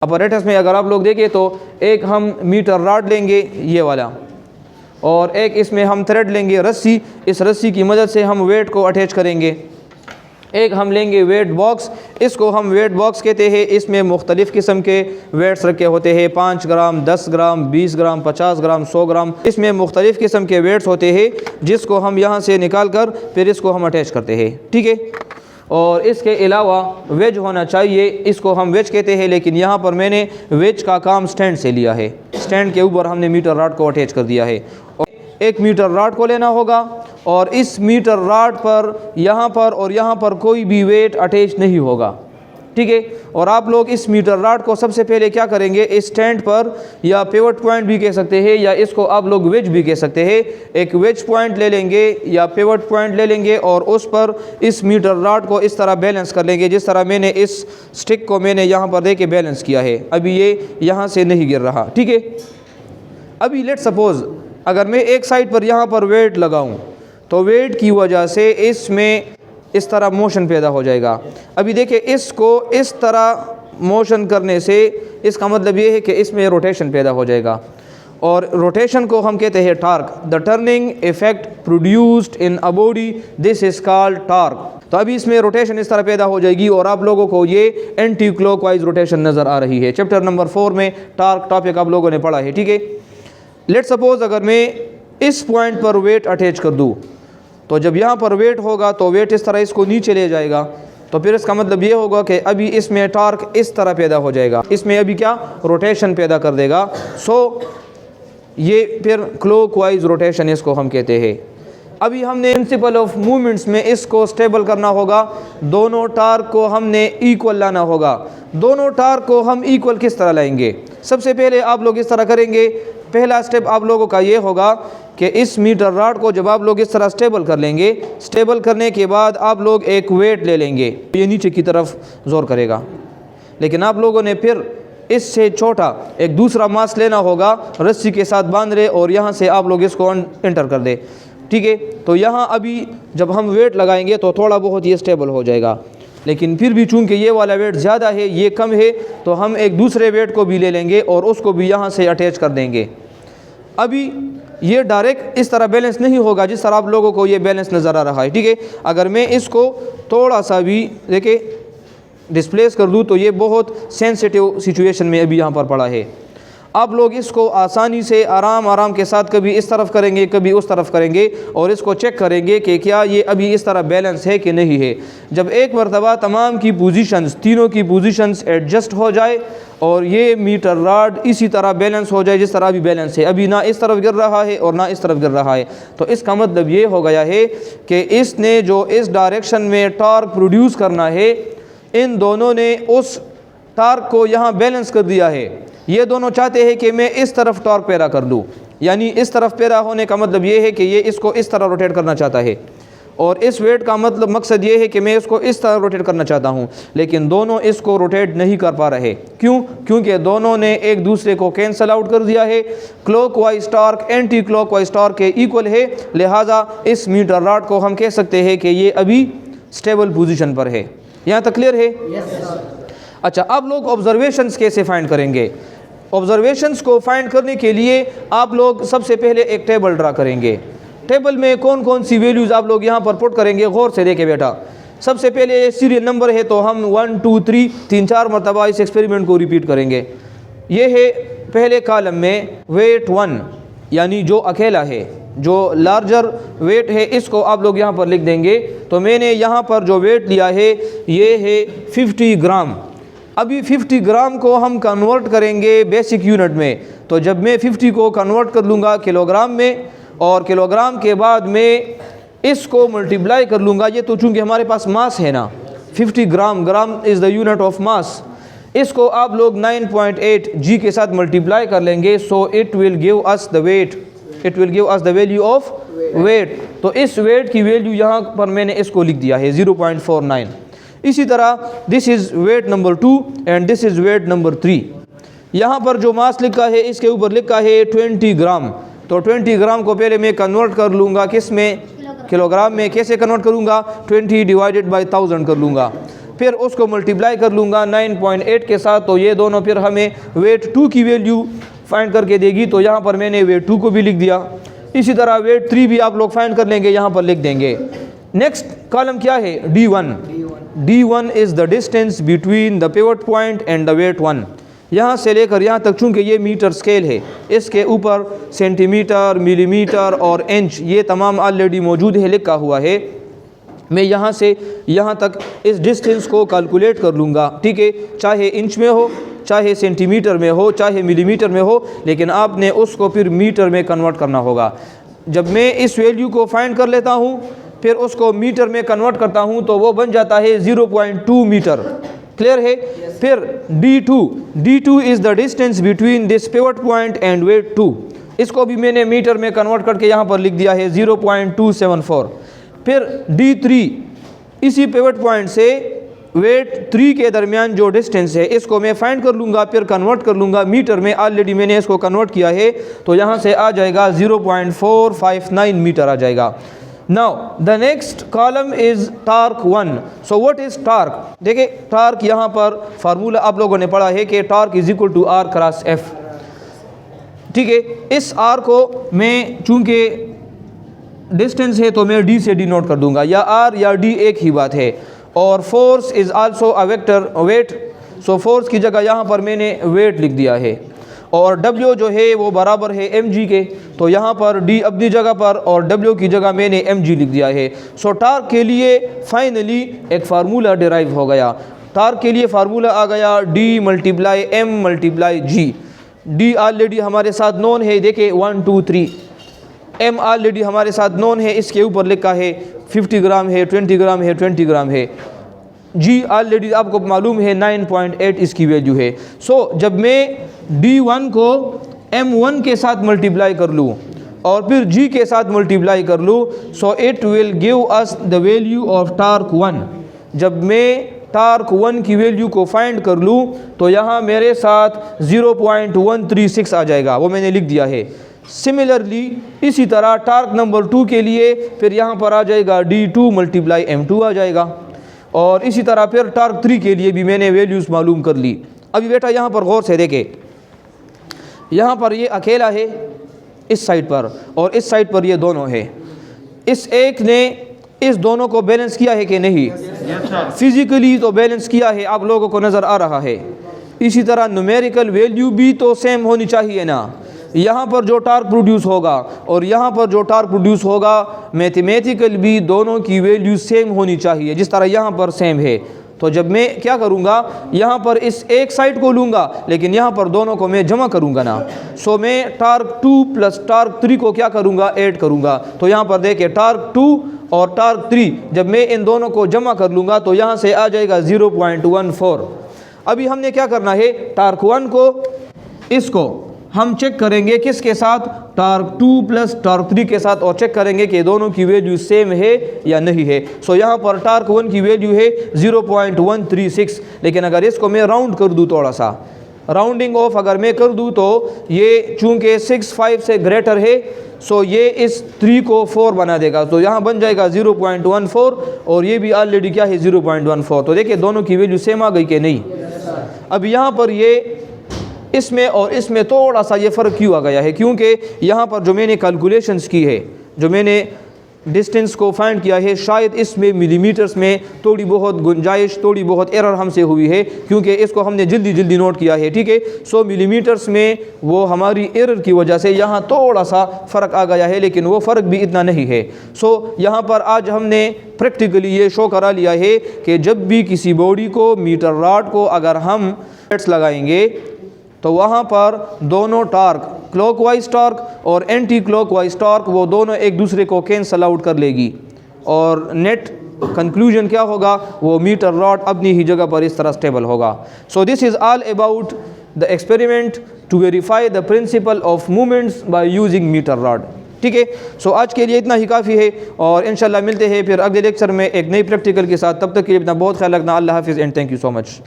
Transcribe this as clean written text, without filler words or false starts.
Apparatus में अगर आप लोग देखें तो एक हम मीटर रॉड लेंगे ये वाला, और एक इसमें हम थ्रेड लेंगे रस्सी, इस रस्सी की मदद से हम वेट को अटैच करेंगे। एक हम लेंगे वेट बॉक्स, इसको हम वेट बॉक्स कहते हैं। इसमें मुख्तलिफ़ किस्म के वेट्स रखे होते हैं, 5 ग्राम, 10 ग्राम, 20 ग्राम, 50 ग्राम, 100 ग्राम। इसमें मुख्तलिफ़ किस्म के वेट्स होते हैं जिसको हम यहाँ से निकाल कर फिर इसको हम अटैच करते हैं, ठीक है। और इसके अलावा वेज होना चाहिए, इसको हम वेज कहते हैं, लेकिन यहाँ पर मैंने वेज का काम स्टैंड से लिया है। स्टैंड के ऊपर हमने मीटर रॉड को अटैच कर दिया है। और एक मीटर रॉड को लेना होगा और इस मीटर रॉड पर यहाँ पर और यहाँ पर कोई भी वेट अटैच नहीं होगा, ठीक है। और आप लोग इस मीटर रॉड को सबसे पहले क्या करेंगे, इस स्टैंड पर या पिवट पॉइंट भी कह सकते हैं या इसको आप लोग वेज भी कह सकते हैं, एक वेज पॉइंट ले लेंगे या पिवट पॉइंट ले लेंगे और उस पर इस मीटर रॉड को इस तरह बैलेंस कर लेंगे जिस तरह मैंने इस स्टिक को मैंने यहाँ पर दे के बैलेंस किया है। अभी ये यहाँ से नहीं गिर रहा, ठीक है। अभी लेट सपोज़ अगर मैं एक साइड पर यहाँ पर वेट लगाऊँ तो वेट की वजह से इसमें इस तरह मोशन पैदा हो जाएगा। अभी देखिए, इसको इस तरह मोशन करने से इसका मतलब ये है कि इसमें रोटेशन पैदा हो जाएगा, और रोटेशन को हम कहते हैं torque. The turning effect produced in a body, this is called torque. तो अभी इसमें रोटेशन इस तरह पैदा हो जाएगी और आप लोगों को ये एंटी क्लॉकवाइज रोटेशन नज़र आ रही है। चैप्टर नंबर 4 में टार्क टॉपिक आप लोगों ने पढ़ा है, ठीक है। लेट सपोज़ अगर मैं इस पॉइंट पर वेट अटैच कर दूँ तो जब यहाँ पर वेट होगा तो वेट इस तरह इसको नीचे ले जाएगा, तो फिर इसका मतलब ये होगा कि अभी इसमें टार्क इस तरह पैदा हो जाएगा, इसमें अभी क्या रोटेशन पैदा कर देगा। सो ये फिर क्लॉकवाइज रोटेशन इसको हम कहते हैं। अभी हमने प्रिंसिपल ऑफ मूवमेंट्स में इसको स्टेबल करना होगा, दोनों टार्क को हमने इक्वल लाना होगा। दोनों टार्क को हम इक्वल किस तरह लाएंगे, सबसे पहले आप लोग इस तरह करेंगे। पहला स्टेप आप लोगों का ये होगा कि इस मीटर रॉड को जब आप लोग इस तरह स्टेबल कर लेंगे, स्टेबल करने के बाद आप लोग एक वेट ले लेंगे, ये नीचे की तरफ जोर करेगा। लेकिन आप लोगों ने फिर इससे छोटा एक दूसरा मास लेना होगा, रस्सी के साथ बांध रहे और यहाँ से आप लोग इसको एंटर कर दे, ठीक है। तो यहाँ अभी जब हम वेट लगाएंगे तो थोड़ा बहुत ये स्टेबल हो जाएगा, लेकिन फिर भी चूंकि ये वाला वेट ज़्यादा है, ये कम है, तो हम एक दूसरे वेट को भी ले लेंगे और उसको भी यहाँ से अटैच कर देंगे। अभी ये डायरेक्ट इस तरह बैलेंस नहीं होगा जिस तरह आप लोगों को ये बैलेंस नज़र आ रहा है, ठीक है। अगर मैं इसको थोड़ा सा भी देखिए डिस्प्लेस कर दूँ तो ये बहुत सेंसिटिव सिचुएशन में अभी यहाँ पर पड़ा है। आप लोग इसको आसानी से आराम आराम के साथ कभी इस तरफ करेंगे कभी उस तरफ करेंगे और इसको चेक करेंगे कि क्या ये अभी इस तरह बैलेंस है कि नहीं है। जब एक मरतबा तमाम की पोजीशंस, तीनों की पोजीशंस एडजस्ट हो जाए और ये मीटर रॉड इसी तरह बैलेंस हो जाए जिस तरह अभी बैलेंस है, अभी ना इस तरफ गिर रहा है और ना इस तरफ गिर रहा है, तो इसका मतलब ये हो गया है कि इसने जो इस डायरेक्शन में टॉर्क प्रोड्यूस करना है, इन दोनों ने उस टॉर्क को यहाँ बैलेंस कर दिया है। ये दोनों चाहते हैं कि मैं इस तरफ टॉर्क पैदा कर दूँ, यानी इस तरफ पैदा होने का मतलब ये है कि ये इसको इस तरह रोटेट करना चाहता है, और इस वेट का मतलब मकसद ये है कि मैं इसको इस तरह रोटेट करना चाहता हूँ, लेकिन दोनों इसको रोटेट नहीं कर पा रहे। क्यों? क्योंकि दोनों ने एक दूसरे को कैंसल आउट कर दिया है। Clockwise torque anti clockwise torque के इक्वल है, लिहाजा इस मीटर रॉड को हम कह सकते हैं कि ये अभी स्टेबल पोजीशन पर है। यहाँ तक क्लियर है? अच्छा, अब लोग ऑब्जर्वेशंस कैसे फाइंड करेंगे? ऑब्जर्वेशंस को फाइंड करने के लिए आप लोग सबसे पहले एक टेबल ड्रा करेंगे। टेबल में कौन कौन सी वैल्यूज़ आप लोग यहाँ पर पुट करेंगे, गौर से देखे बेटा। सबसे पहले सीरियल नंबर है तो हम 1 2 3 3-4 मरतबा इस एक्सपेरिमेंट को रिपीट करेंगे। ये है पहले कॉलम में वेट 1, यानी जो अकेला है, जो लार्जर वेट है, इसको आप लोग यहाँ पर लिख देंगे। तो मैंने यहाँ पर जो वेट लिया है ये है 50 ग्राम। अभी 50 ग्राम को हम कन्वर्ट करेंगे बेसिक यूनिट में, तो जब मैं 50 को कन्वर्ट कर लूँगा किलोग्राम में और किलोग्राम के बाद मैं इसको मल्टीप्लाई कर लूँगा, ये तो चूँकि हमारे पास मास है ना, 50 gram, gram is the unit of mass, इसको आप लोग 9.8 जी के साथ मल्टीप्लाई कर लेंगे। So it will give us the weight, it will give us the value of weight. तो इस वेट की वैल्यू यहाँ पर मैंने इसको लिख दिया है 0.49। इसी तरह this is weight number 2 and this is weight number 3। यहाँ पर जो मास लिखा है इसके ऊपर लिखा है 20 ग्राम। तो 20 ग्राम को पहले मैं कन्वर्ट कर लूँगा किस में, किलोग्राम में। कैसे कन्वर्ट करूँगा? 20 डिवाइडेड बाई 1000 कर लूँगा। फिर उसको मल्टीप्लाई कर लूँगा 9.8 के साथ, तो ये दोनों फिर हमें वेट 2 की वैल्यू फाइंड करके देगी। तो यहाँ पर मैंने वेट 2 को भी लिख दिया। इसी तरह वेट 3 भी आप लोग फाइंड कर लेंगे, यहाँ पर लिख देंगे। नेक्स्ट कॉलम क्या है? D1। D1 is the distance between the pivot point and the weight 1। यहाँ से लेकर यहाँ तक, चूँकि ये मीटर स्केल है, इसके ऊपर सेंटीमीटर, मिलीमीटर और इंच ये तमाम ऑलरेडी मौजूद है, लिखा हुआ है। मैं यहाँ से यहाँ तक इस डिस्टेंस को कैलकुलेट कर लूँगा, ठीक है, चाहे इंच में हो, चाहे सेंटीमीटर में हो, चाहे मिलीमीटर में हो, लेकिन आपने उसको फिर मीटर में कन्वर्ट करना होगा। जब मैं इस वैल्यू को फाइंड कर लेता हूँ, फिर उसको मीटर में कन्वर्ट करता हूँ, तो वो बन जाता है 0.2 मीटर। क्लियर है? फिर D2 is the distance between this pivot point and weight 2। इसको भी मैंने मीटर में कन्वर्ट करके यहाँ पर लिख दिया है 0.274। फिर D3 इसी पिवट पॉइंट से वेट 3 के दरमियान जो डिस्टेंस है, इसको मैं फाइंड कर लूँगा, फिर कन्वर्ट कर लूँगा मीटर में। ऑलरेडी मैंने इसको कन्वर्ट किया है, तो यहाँ से आ जाएगा 0.459 मीटर आ जाएगा। Now the next column is torque 1। So what is torque? देखिए, टार्क यहाँ पर फार्मूला आप लोगों ने पढ़ा है कि torque is equal to R cross F, ठीक है। इस R को मैं, चूँकि डिस्टेंस है, तो मैं D से डिनोट कर दूंगा, या R या D एक ही बात है। और force is also a vector weight, so force की जगह यहाँ पर मैंने वेट लिख दिया है। और W जो है वो बराबर है mg के, तो यहाँ पर D अपनी जगह पर और W की जगह मैंने mg लिख दिया है। सो टार्क के लिए फाइनली एक फार्मूला डिराइव हो गया। टार्क के लिए फार्मूला आ गया D multiply M multiply G। D already हमारे साथ नोन है, देखिए 1 2 3। M ऑलरेडी हमारे साथ नोन है, इसके ऊपर लिखा है 50 ग्राम है, 20 ग्राम है, 20 ग्राम है। G ऑलरेडी आपको मालूम है 9.8 इसकी वैल्यू है। सो जब मैं D1 को M1 के साथ मल्टीप्लाई कर लूँ और फिर G के साथ मल्टीप्लाई कर लूँ, सो it will give us the value of torque 1। जब मैं टार्क 1 की वैल्यू को फाइंड कर लूँ, तो यहाँ मेरे साथ 0.136 आ जाएगा, वो मैंने लिख दिया है। सिमिलरली इसी तरह टार्क नंबर 2 के लिए फिर यहाँ पर आ जाएगा D2 मल्टीप्लाई M2 आ जाएगा। और इसी तरह फिर टार्क 3 के लिए भी मैंने वैल्यूज़ मालूम कर ली। अभी बेटा यहाँ पर गौर से देखें, यहाँ पर ये अकेला है इस साइड पर, और इस साइड पर ये दोनों है। इस एक ने इस दोनों को बैलेंस किया है कि नहीं? फिजिकली तो बैलेंस किया है, आप लोगों को नज़र आ रहा है। इसी तरह न्यूमेरिकल वैल्यू भी तो सेम होनी चाहिए ना। यहाँ पर जो टार्क प्रोड्यूस होगा और यहाँ पर जो टार्क प्रोड्यूस होगा, मैथमेटिकल भी दोनों की वैल्यू सेम होनी चाहिए, जिस तरह यहाँ पर सेम है। तो जब मैं क्या करूँगा, यहाँ पर इस एक साइड को लूँगा, लेकिन यहाँ पर दोनों को मैं जमा करूँगा ना। सो मैं टार्क 2 प्लस टार्क 3 को क्या करूँगा, ऐड करूँगा। तो यहाँ पर देखिए टार्क 2 और टार्क 3, जब मैं इन दोनों को जमा कर लूँगा, तो यहाँ से आ जाएगा 0.14। अभी हमने क्या करना है, टार्क 1 को, इसको हम चेक करेंगे किसके साथ, टार्क 2 प्लस टार्क 3 के साथ, और चेक करेंगे कि दोनों की वैल्यू सेम है या नहीं है। सो यहाँ पर टार्क 1 की वैल्यू है 0.136, लेकिन अगर इसको मैं राउंड कर दूँ, थोड़ा सा राउंडिंग ऑफ अगर मैं कर दूँ, तो ये चूँकि 6.5 से ग्रेटर है, सो ये इस 3 को 4 बना देगा। तो यहाँ बन जाएगा 0.14, और ये भी ऑलरेडी क्या है 0.14। तो देखिए दोनों की वैल्यू सेम आ गई कि नहीं। अब यहाँ पर ये इसमें और इसमें थोड़ा सा ये फ़र्क क्यों आ गया है, क्योंकि यहाँ पर जो मैंने कैलकुलेशंस की है, जो मैंने डिस्टेंस को फाइंड किया है, शायद इसमें मिलीमीटर्स में थोड़ी बहुत गुंजाइश, थोड़ी बहुत एरर हमसे हुई है, क्योंकि इसको हमने जल्दी नोट किया है, ठीक है। सो मिलीमीटर्स में वो हमारी एरर की वजह से यहाँ थोड़ा सा फ़र्क आ गया है, लेकिन वो फ़र्क भी इतना नहीं है। सो यहाँ पर आज हमने प्रैक्टिकली ये शो करा लिया है कि जब भी किसी बॉडी को, मीटर रॉड को अगर हम लगाएंगे, तो वहाँ पर दोनों टार्क, क्लॉकवाइज टार्क और एंटी क्लॉकवाइज टार्क, वो दोनों एक दूसरे को कैंसल आउट कर लेगी, और नेट कंक्लूजन क्या होगा, वो मीटर रॉड अपनी ही जगह पर इस तरह स्टेबल होगा। So this is all about the experiment to verify the principle of movements by using metre rod, ठीक है। सो आज के लिए इतना ही काफ़ी है, और इंशाल्लाह मिलते हैं फिर अगले लेक्चर में एक नई प्रैक्टिकल के साथ। तब तक के लिए अपना बहुत ख्याल रखना। अल्लाह हाफिज़ and thank you so much.